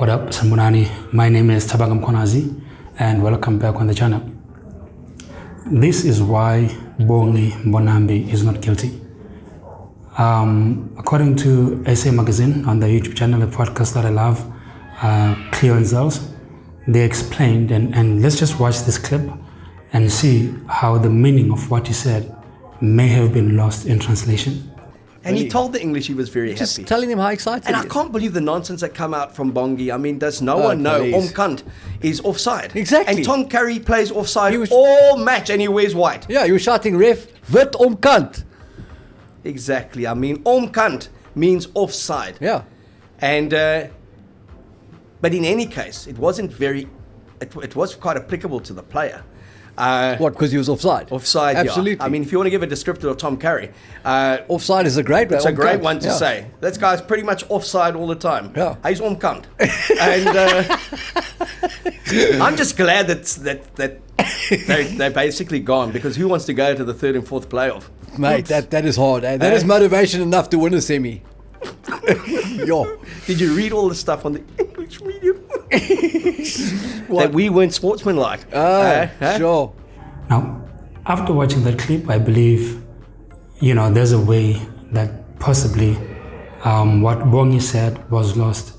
What up, Sambunani? My name is Tabanga Mkonazi and welcome back on the channel. This is why Bongi Mbonambi is not guilty. According to SA Magazine on the YouTube channel, a podcast that I love, Clear Results, they explained, and let's just watch this clip and see how the meaning of what he said may have been lost in translation. And he told the English he was very happy. Just telling him how excited And he I is. can't believe the nonsense that come out from Bongi. I mean, does no one know please. Omkant is offside? Exactly. And Tom Curry plays offside He was- all match and he wears white. Yeah, you were shouting, ref, wit omkant. Exactly. I mean, Omkant means offside. Yeah. And, but in any case, it wasn't very, it was quite applicable to the player. What, because he was offside? Offside, Absolutely. yeah. I mean, if you want to give a descriptor of Tom Curry, offside is a great one. it's a great one to say. This guy's pretty much offside all the time. Yeah. He's omkant. And I'm just glad that they're basically gone, because who wants to go to the third and fourth playoff? Mate, that is hard. Eh? That is motivation enough to win a semi. Yo. Did you read all the stuff on the English medium? That we weren't sportsmanlike. Sure. Now, after watching that clip, I believe, there's a way that possibly what Bongi said was lost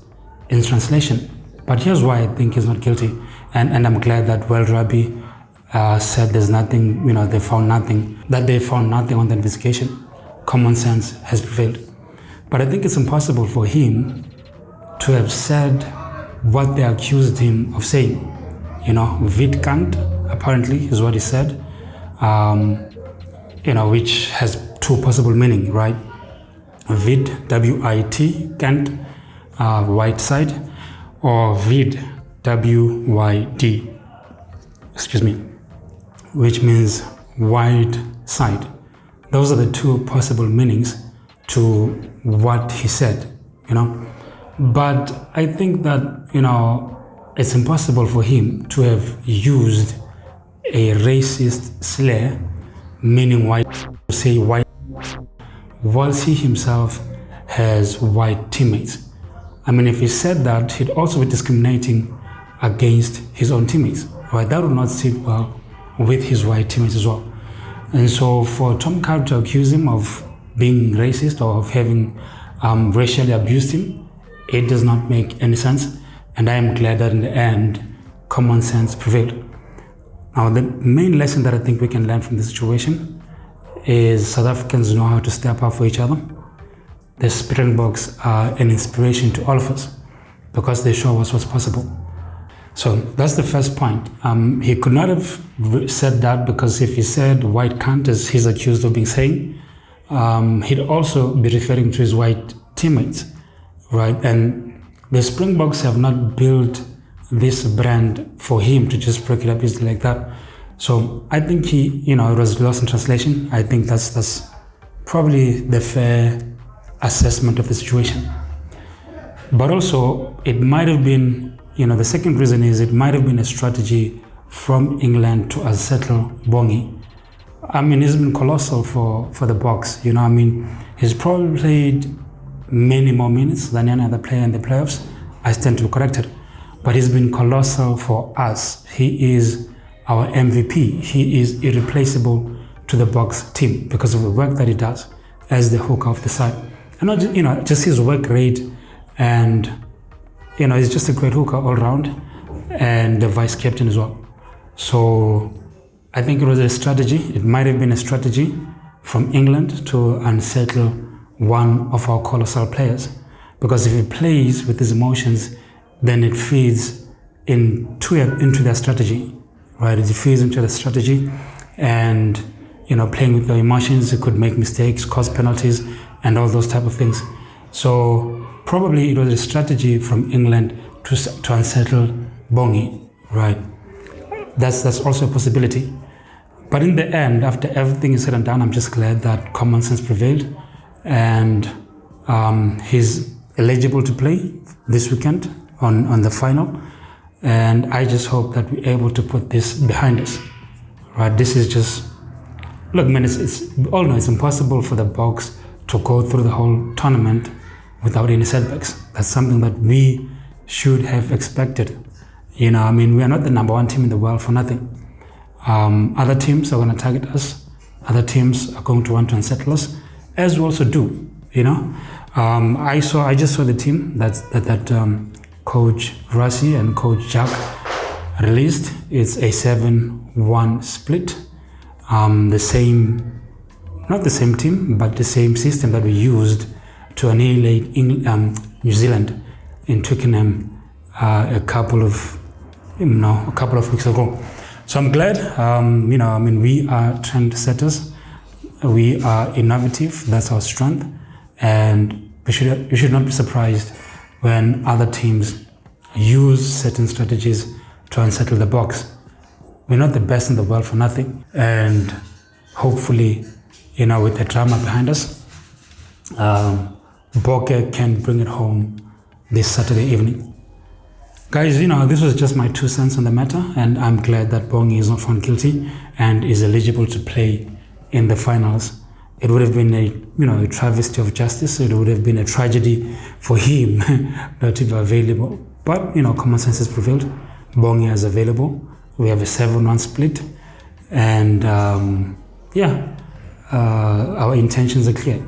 in translation. But here's why I think he's not guilty. And I'm glad that World Rugby said there's nothing, they found nothing on the investigation. Common sense has prevailed. But I think it's impossible for him to have said what they accused him of saying. Wit kant, apparently, is what he said, which has two possible meanings, right? Wit, W-I-T, kant, white side, or vid, W-Y-D, which means wide side. Those are the two possible meanings to what he said, But I think that, it's impossible for him to have used a racist slur, meaning white, say white, whilst he himself has white teammates. I mean, if he said that, he'd also be discriminating against his own teammates, right? That would not sit well with his white teammates as well. And so for Tom Curry to accuse him of being racist or of having racially abused him, it does not make any sense. And I am glad that in the end, common sense prevailed. Now, the main lesson that I think we can learn from this situation is South Africans know how to step up for each other. The Springboks are an inspiration to all of us because they show us what's possible. So that's the first point. He could not have said that, because if he said white cunt, as he's accused of being saying, he'd also be referring to his white teammates, right? And the Springboks have not built this brand for him to just break it up easily like that. So I think it was lost in translation. I think that's probably the fair assessment of the situation. But also, it might have been, the second reason is it might have been a strategy from England to unsettle Bongi. I mean, he's been colossal for the Boks. He's probably played many more minutes than any other player in the playoffs. I stand to be corrected. But he's been colossal for us. He is our MVP. He is irreplaceable to the Boks team because of the work that he does as the hooker of the side. And not just his work rate, and he's just a great hooker all round, and the vice captain as well. So I think it was a strategy. It might have been a strategy from England to unsettle one of our colossal players, because if he plays with his emotions, then it feeds into their strategy, right? It feeds into the strategy, and playing with your emotions, it could make mistakes, cause penalties, and all those type of things. So probably it was a strategy from England to unsettle Bongi, right? That's also a possibility. But in the end, after everything is said and done, I'm just glad that common sense prevailed, and he's eligible to play this weekend on the final. And I just hope that we're able to put this behind us, right? This is just, look, man, we all know it's impossible for the Boks to go through the whole tournament without any setbacks. That's something that we should have expected. You know, I mean, we are not the number one team in the world for nothing. Other teams are going to target us. Other teams are going to want to unsettle us, as we also do. You know, I just saw the team that Coach Rassi and Coach Jack released. It's a 7-1 split. The same, not the same team, but the same system that we used to annihilate New Zealand in Twickenham a couple of weeks ago. So I'm glad. You know, I mean, we are trendsetters. We are innovative. That's our strength, and we should not be surprised when other teams use certain strategies to unsettle the Boks. We're not the best in the world for nothing, and hopefully, you know, with the drama behind us, Bokke can bring it home this Saturday evening. Guys, you know, this was just my 2 cents on the matter, and I'm glad that Bongi is not found guilty and is eligible to play in the finals. It would have been a travesty of justice. It would have been a tragedy for him not to be available. But, you know, common sense has prevailed. Bongi is available. We have a 7-1 split. And, our intentions are clear.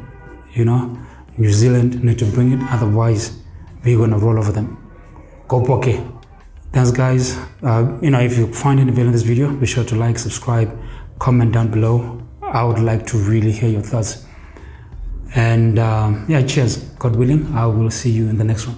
You know, New Zealand need to bring it. Otherwise, we're going to roll over them. Go Bokke. Thanks, guys. You know, if you find any value in this video, be sure to like, subscribe, comment down below. I would like to really hear your thoughts. And cheers. God willing, I will see you in the next one.